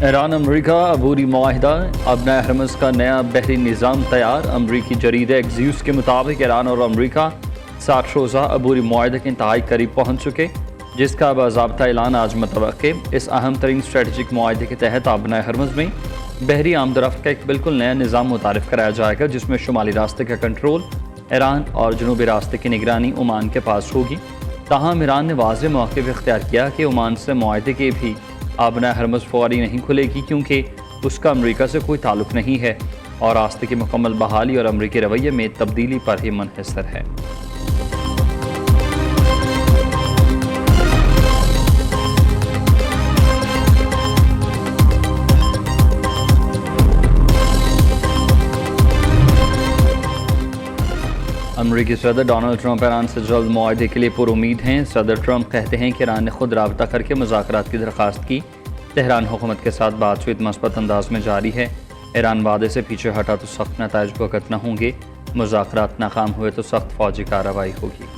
Iran अमरीका अबूरी माहिदा, अबना हरमज़ का नया बहरी निज़ाम तैयार। अमरीकी जरीदे एक्जियूज़ के मुताबिक ईरान और अमरीका 60 रोज़ा अबूरी माहिदे के इंतहाई करीब पहुँच चुके, जिसका बाज़ाब्ता ऐलान आज मुतवक्के। इस अहम तरीन स्ट्रेटजिक माहिदे के तहत अबना हरमज़ में बहरी आमदरफ्त का एक बिल्कुल नया निज़ाम मुतारिफ़ कराया जाएगा, जिसमें शुमाली रास्ते का कंट्रोल ईरान और जनूबी रास्ते की निगरानी ओमान के पास होगी। ताहम ईरान ने वाज़ेह मौक़िफ़ इख्तियार किया कि ओमान से मुआहदे के भी आबना हरमज़ फौरी नहीं खुलेगी, क्योंकि उसका अमरीका से कोई ताल्लुक़ नहीं है और रास्ते की मुकम्मल बहाली और अमरीकी रवैये में तब्दीली पर ही मुनहसर है। अमरीकी सदर डोनाल्ड ट्रंप ईरान से जल्द मुआहदे के लिए पुरुमीद हैं। सदर ट्रंप कहते हैं कि ईरान ने खुद राबता करके मुज़ाकरात की दरख्वास्त की। तेहरान हुकूमत के साथ बातचीत मस्बत अंदाज में जारी है। ईरान वादे से पीछे हटा तो सख्त नताइज भुगतना होंगे। मुज़ाकरात नाकाम हुए तो सख्त फौजी कार्रवाई होगी।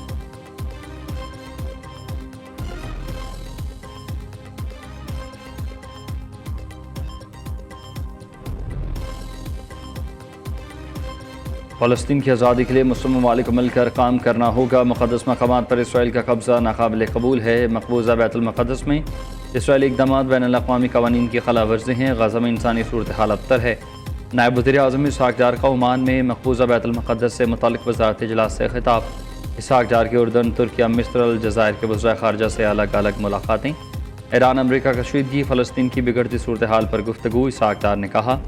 फ़लस्तीन की आज़ादी के लिए मुस्लिम ममालिक को मिलकर काम करना होगा। मुक़द्दस मकामात पर इसराइल का कब्ज़ा नाकाबिल कबूल है। मकबूजा बैतुल मुक़द्दस में इसराइली इक़दामात बैनुल अक़वामी क़वानीन की खिलाफ़ वर्जी हैं। गज़ा में इंसानी सूरत हाल अबतर है। नायब वज़ीर आज़म इसहाक़ डार का ओमान में मकबूजा बैतुल मुक़द्दस से मुतल्लिक़ वज़ारत इजलास से खिताब। इसहाक़ डार की उर्दन, तुर्किया, मिस्र, अलजज़ायर के वज़ीर ख़ारजा से अलग अलग मुलाक़ातें। ईरान अमरीका कशीदगी, फ़लस्तीन की बिगड़ती सूरत हाल पर गुफ्तगू। इसहाक़ डार ने कहा,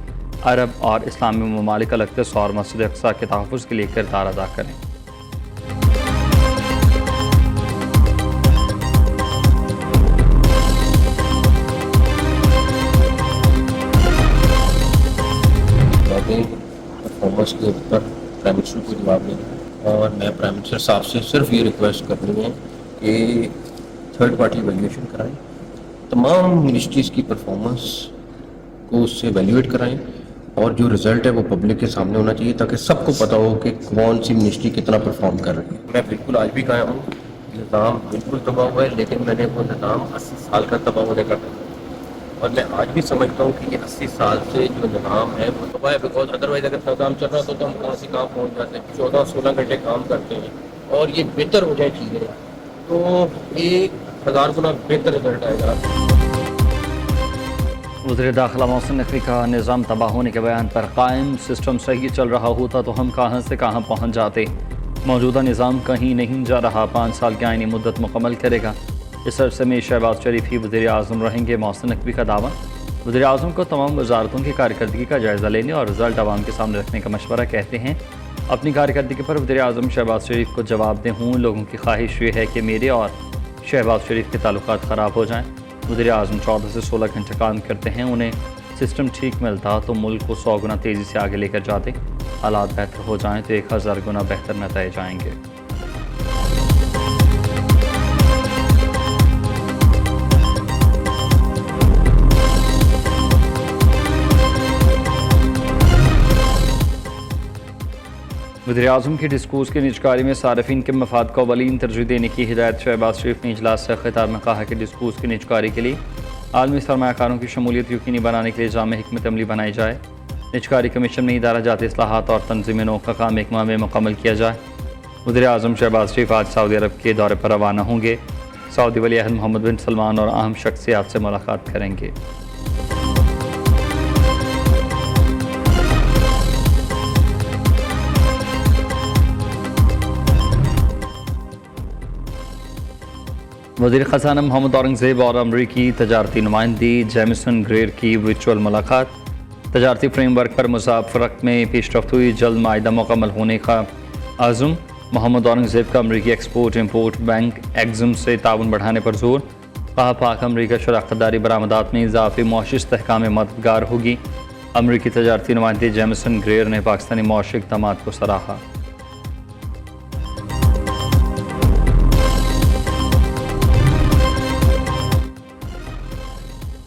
अरब और इस्लामी ममालिक अलक़दस और मस्जिद अक़सा के तहफ़्फ़ुज़ के लिए किरदार अदा करें। परफॉर्मेंस के ऊपर प्राइम मिनिस्टर को जवाब देना है और मैं प्राइम मिनिस्टर साहब से सिर्फ ये रिक्वेस्ट करनी है कि थर्ड पार्टी वैल्यूएशन कराएं, तमाम मिनिस्ट्रीज़ की परफॉर्मेंस को उससे वैल्यूएट कराएं और जो रिज़ल्ट है वो पब्लिक के सामने होना चाहिए, ताकि सबको पता हो कि कौन सी मिनिस्ट्री कितना परफॉर्म कर रही है। मैं बिल्कुल आज भी कायम हूँ, निज़ाम बिल्कुल तबाह हुआ है, लेकिन मैंने वो निज़ाम 80 साल का तबाह होने का और मैं आज भी समझता हूँ कि ये 80 साल से जो निज़ाम है वो तबाह है। बिकॉज अदरवाइज अगर निज़ाम चल रहा तो हम कहाँ से कहाँ पहुँच जाते हैं। 14-16 घंटे काम करते हैं और ये बेहतर हो जाए चीज़ें तो 1000 गुना बेहतर रिजल्ट आएगा। वज़ीर दाखिला मोहसिन नकवी का निज़ाम तबाह होने के बयान पर कायम। सिस्टम सही चल रहा होता तो हम कहाँ से कहाँ पहुँच जाते। मौजूदा निज़ाम कहीं नहीं जा रहा। 5 साल की आइनी मुद्दत मुकम्मल करेगा। इस अरसे में शहबाज शरीफ ही वज़ीर आज़म रहेंगे। मोहसिन नकवी का दावा, वज़ीर आज़म को तमाम वजारतों की कारकर्दगी का जायज़ा लेने और रिज़ल्ट आवाम के सामने रखने का मशवरा। कहते हैं अपनी कारकर्दगी पर वज़ीर आज़म शहबाज शरीफ को जवाब दे हूँ। लोगों की ख्वाहिश ये है कि मेरे और शहबाज शरीफ के ताल्लुकात ख़राब हो जाएँ। वज़ीर आज़म 14 से 16 घंटे काम करते हैं। उन्हें सिस्टम ठीक मिलता तो मुल्क को 100 गुना तेज़ी से आगे लेकर जाते। हालात बेहतर हो जाएँ तो 1000 गुना बेहतर नतीजे आएंगे। वज़ीर आज़म की डिस्कोर्स की निजकारी में सार्फिन के मफाद को अवलीन तरजीह देने की हिदायत। शहबाज शरीफ ने इजलास से खिताब में कहा कि डिस्कोर्स की निजकारी के लिए आलमी सरमायाकारों की शमूलियत यकीनी बनाने के लिए जामे हिकमत अमली बनाई जाए। निजकारी कमीशन में इदारा जाती इस्लाहात और तंजीम नौ का काम एक माह में मुकम्मल किया जाए। वज़ीर आज़म शहबाज शरीफ आज सऊदी अरब के दौरे पर रवाना होंगे। सऊदी वली अहद मोहम्मद बिन सलमान और अहम शख्सियात से मुलाकात करेंगे। वज़ीर ख़ज़ाना मोहम्मद औरंगज़ेब और अमरीकी तजारती नुमाइंदी जेमिसन ग्रेर की वर्चुअल मुलाकात। तजारती फ्रेमवर्क पर मुज़ाफ़रत में पेशरफ्त हुई। जल्द माहिदा मुकम्मल होने का आज़म। मोहम्मद औरंगज़ेब का अमरीकी एक्सपोर्ट इम्पोर्ट बैंक एक्ज़म से ताउन बढ़ाने पर जोर। कहा पाक अमरीका शराकतदारी बरामदात में इजाफ़ी मुआशी इस्तेहकाम में मददगार होगी। अमरीकी तजारती नुमाइंदी जेमिसन ग्रेर ने पाकिस्तानी मुआशी इक़दामात को सराहा।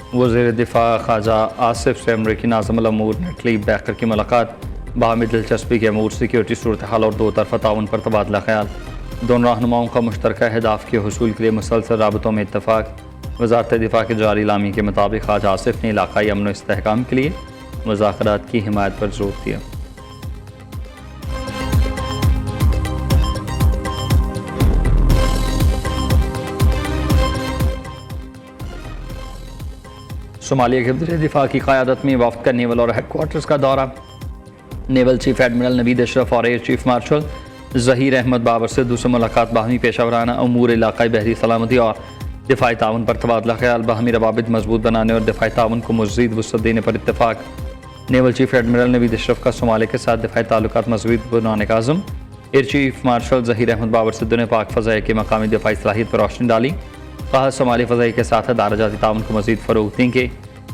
वज़ीर दिफा ख्वाजा आसिफ से अमरीकी नाज़िम अल-अमूर नटली बैकर की मुलाकात। बाहमी दिलचस्पी के अमूर, सिक्योरिटी सूरत हाल और दो तरफ़ा ताउन पर तबादला ख्याल। दोनों रहनुमाओं का मुश्तरका अहदाफ के हुसूल के लिए मुसलसल राबतों में इत्तफ़ाक़। वजारत दिफा के जारी इलामी के मुताबिक ख्वाजा आसिफ ने इलाकाई अमन व इस्तेहकाम के लिए मुज़ाकरात की हिमायत पर जोर दिया। सोमालिया के वज़ीर दिफा की क़यादत में वफ़द का नेवल और हेडक्वार्टर्स का दौरा। Naval chief admiral Naveed Ashraf और air chief marshal Zaheer Ahmed Babar से दूसरी मुलाकात बाहमी पेशावराना अमूर इलाकाई बहरी सलामती और दिफाई ताउन पर तबादला ख्याल, बाहमी रवाबित मजबूत बनाने और दिफाई ताउन को मज़ीद वुसअत देने पर इत्तेफाक। Naval chief admiral Naveed Ashraf का सोमालिया के साथ दिफाई ताल्लुकात मज़बूत बनाने का अज़्म। Air chief marshal Zaheer Ahmed Babar से दुनिया पाक फ़ज़ाई की मकामी दिफाई सलाहियत पर रोशनी डाली। कहा सोमाली फ़ज़ाई के साथ दाराजाती ताउन को मज़ीद फ़रोग़ देंगे।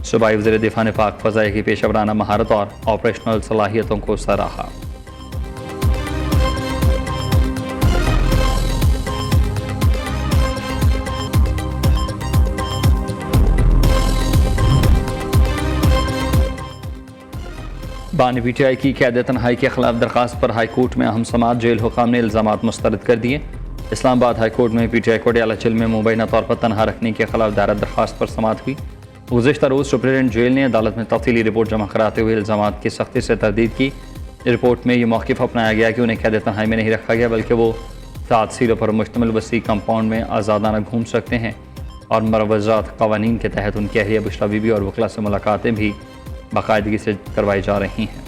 सूबाई वज़ीर दिफा ने पाक फ़ज़ाई की पेशवराना महारत और ऑपरेशनल सलाहियतों को सराहा। बानी PTI की क़यादत तन्हाई के खिलाफ दरख्वास्त पर हाई कोर्ट में अहम समात। जेल हुकाम ने इल्ज़ामात मुस्तरद कर दिए। इस्लामाबाद हाई कोर्ट में PTI को अडयाला जेल में मुबैना तौर पर तनहा रखने के खिलाफ दायर दरख्वास्त पर समात हुई। गुज़िश्ता रोज़ सुप्रीडेंट जेल ने अदालत में तफसीली रिपोर्ट जमा कराते हुए इल्ज़ामात की सख्ती से तरदीद की। रिपोर्ट में यह मौक़िफ़ अपनाया गया कि उन्हें क़ैद तन्हाई में नहीं रखा गया, बल्कि वो 7 सीलों पर मुश्तमिल वसी कंपाउंड में आज़ादाना घूम सकते हैं और मरवज़ात क़वानीन के तहत उनकी अहलिया बुशरा बीबी और वकला से मुलाकातें भी बाकायदगी से करवाई जा रही हैं।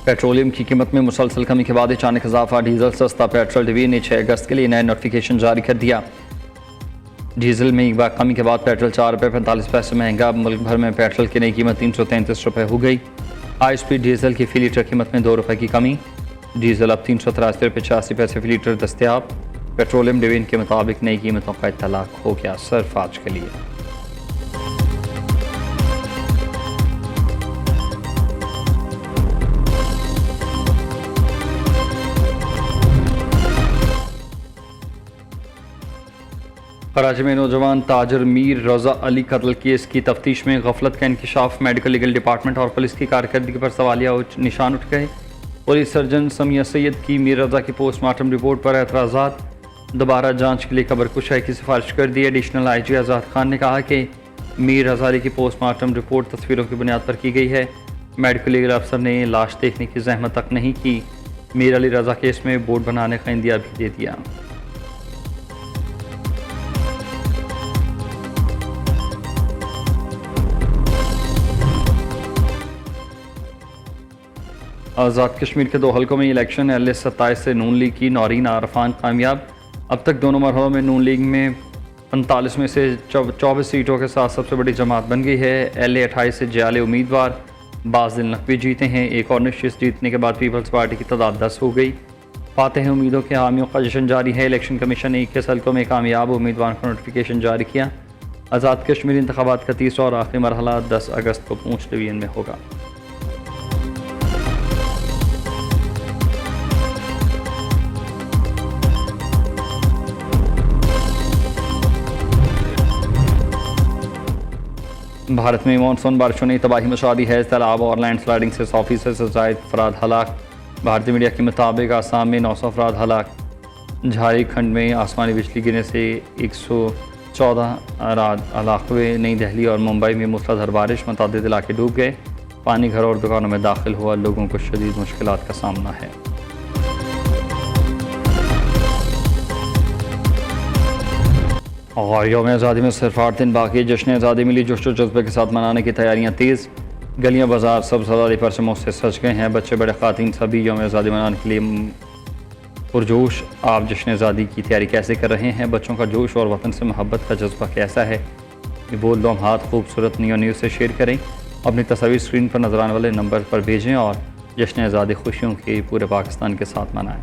पेट्रोलियम की कीमत में मुसलसल कमी के बाद अचानक इजाफा। डीजल सस्ता। पेट्रोल डिवीजन ने 6 अगस्त के लिए नया नोटिफिकेशन जारी कर दिया। डीजल में एक बार कमी के बाद पेट्रोल 4 रुपये 45 पैसे महंगा। मुल्क भर में पेट्रोल की नई कीमत 333 रुपये हो गई। हाई स्पीड डीजल की फ़ी लीटर कीमत में 2 रुपये की कमी। डीजल अब 383 रुपये 86 पैसे फ़ी लीटर दस्तियाब। पेट्रोलियम डिवीजन के मुताबिक नई कीमतों का इत्तलाक हो गया। सिर्फ आज के लिए। कराची में नौजवान ताजर मीर रज़ा अली कत्ल केस की तफ्तीश में गफलत का इंकशाफ। मेडिकल लीगल डिपार्टमेंट और पुलिस की कारकर्दगी पर सवालिया निशान उठ गए। पुलिस सर्जन समिया सैयद की मीर रज़ा की पोस्टमार्टम रिपोर्ट पर एतराज़ात। दोबारा जांच के लिए खबर कुशाई की सिफारिश कर दी। एडिशनल IG आज़ाद खान ने कहा कि मीर रज़ा अली की पोस्टमार्टम रिपोर्ट तस्वीरों की बुनियाद पर की गई है। मेडिकल लीगल अफसर ने लाश देखने की जहमत तक नहीं की। मीर अली रज़ा केस में बोर्ड बनाने का इंदिया भी दे दिया। आज़ाद कश्मीर के 2 हलकों में इलेक्शन। LA 27 से नून लीग की नौरीन आरफान कामयाब। अब तक दोनों मरहलों में नून लीग में 45 में से 24 सीटों के साथ सबसे बड़ी जमात बन गई है। LA 28 से जयाले उम्मीदवार बाज़िल नकवी जीते हैं। एक और नशिस्त जीतने के बाद पीपल्स पार्टी की तादाद 10 हो गई। फातेह उम्मीदों के हामियों का जश्न जारी है। इलेक्शन कमीशन ने 21 हलकों में कामयाब उम्मीदवार का नोटिफिकेशन जारी किया। आज़ाद कश्मीर इंतखाबात का 30वां और आखिरी मरहला 10 अगस्त को पूंछ डिवीजन में होगा। भारत में मानसून बारिशों ने तबाही मचा दी है। सैलाब और लैंड स्लाइडिंग से 100% से ज़ायद अफराद हलाक। भारतीय मीडिया के मुताबिक आसाम में 900 अफराद हलाक। झारखंड में आसमानी बिजली गिरने से 114 अफराद हलाक हुए। नई दिल्ली और मुंबई में मूसलाधार बारिश, मुतअद्दिद इलाके डूब गए। पानी घर और दुकानों में दाखिल हुआ। लोगों को शदीद मुश्किलात का सामना है। और यौम आज़ादी में सिर्फ 8 दिन बाकी। जश्न आज़ादी मिली जोश व जज्बे के साथ मनाने की तैयारियां तेज़। गलियां बाजार सब सजादी परचमों से सज गए हैं। बच्चे बड़े ख़ातीन सभी यौम आज़ादी मनाने के लिए पुरजोश। आप जश्न आज़ादी की तैयारी कैसे कर रहे हैं? बच्चों का जोश और वतन से मोहब्बत का जज्बा कैसा है? ये बोल लम्हात खूबसूरत नियो न्यूज़ से शेयर करें। अपनी तस्वीर स्क्रीन पर नजर आने वाले नंबर पर भेजें और जश्न आज़ादी खुशियों की पूरे पाकिस्तान के साथ मनाएँ।